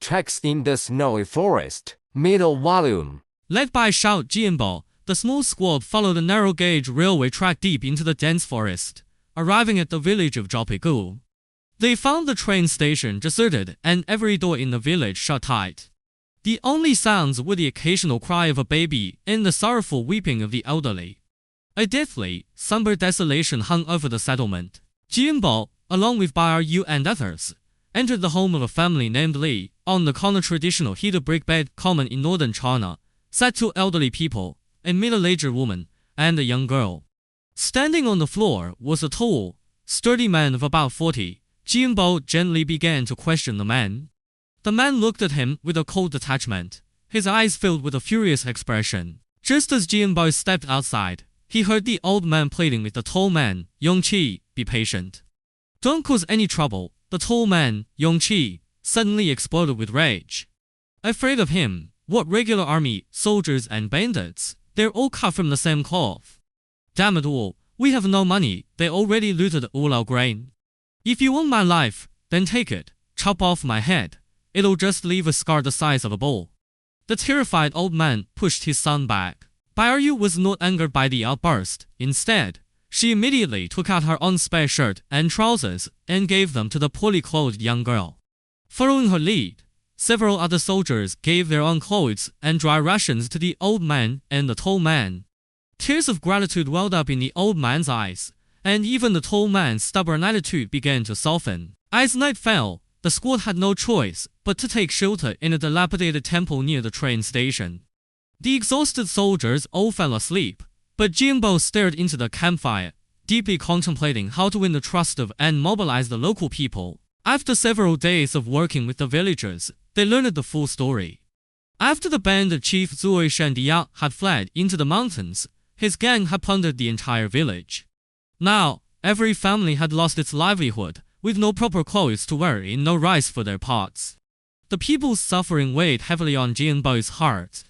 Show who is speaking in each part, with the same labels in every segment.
Speaker 1: tracks in the snowy forest. Middle volume.
Speaker 2: Led by Shao Jianbo, the small squad followed a narrow-gauge railway track deep into the dense forest, arriving at the village of Jiapigou. They found the train station deserted and every door in the village shut tight. The only sounds were the occasional cry of a baby and the sorrowful weeping of the elderly. A deathly, somber desolation hung over the settlement. Jianbo, along with Bai and others, entered the home of a family named Li, on the corner traditional heated brick bed common in northern China, sat two elderly people, a middle-aged woman, and a young girl. Standing on the floor was a tall, sturdy man of about 40. Jianbo gently began to question the man. The man looked at him with a cold detachment, his eyes filled with a furious expression. Just as Jianbo stepped outside, he heard the old man pleading with the tall man, Yongqi, be patient. Don't cause any trouble. The tall man, Yongqi, suddenly exploded with rage. Afraid of him? What regular army, soldiers and bandits? They're all cut from the same cloth. Damn it all, we have no money, they already looted all our grain. If you want my life, then take it, chop off my head. It'll just leave a scar the size of a ball. The terrified old man pushed his son back. Bai was not angered by the outburst. Instead, she immediately took out her own spare shirt and trousers and gave them to the poorly clothed young girl. Following her lead, several other soldiers gave their own clothes and dry rations to the old man and the tall man. Tears of gratitude welled up in the old man's eyes, and even the tall man's stubborn attitude began to soften. As night fell, the squad had no choice but to take shelter in a dilapidated temple near the train station. The exhausted soldiers all fell asleep, but Jianbo stared into the campfire, deeply contemplating how to win the trust of and mobilize the local people. After several days of working with the villagers, they learned the full story. After the bandit chief Zuo Shandiao had fled into the mountains, his gang had plundered the entire village. Now, every family had lost its livelihood, with no proper clothes to wear and no rice for their pots. The people's suffering weighed heavily on Jianbo's heart.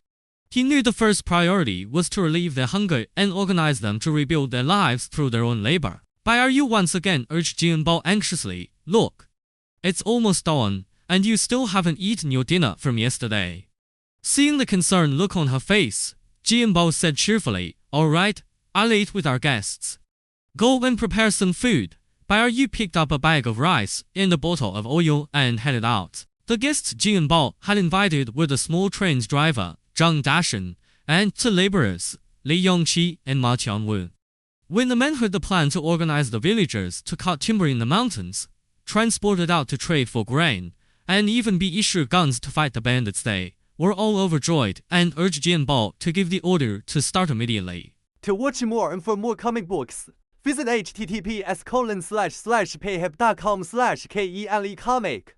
Speaker 2: He knew the first priority was to relieve their hunger and organize them to rebuild their lives through their own labor. Bai once again urged Jianbo anxiously, look, it's almost dawn, and you still haven't eaten your dinner from yesterday. Seeing the concerned look on her face, Jianbo said cheerfully, all right, I'll eat with our guests. Go and prepare some food. Bai picked up a bag of rice and a bottle of oil and headed out. The guests Jianbo had invited were the small train's driver, Zhang Dashen, and two laborers, Li Yongqi and Ma Qiangwen. When the men heard the plan to organize the villagers to cut timber in the mountains, transport it out to trade for grain, and even be issued guns to fight the bandits, they were all overjoyed and urged Jianbo to give the order to start immediately.
Speaker 3: To watch more and for more comic books, visit https://payhip.com/KELE comic.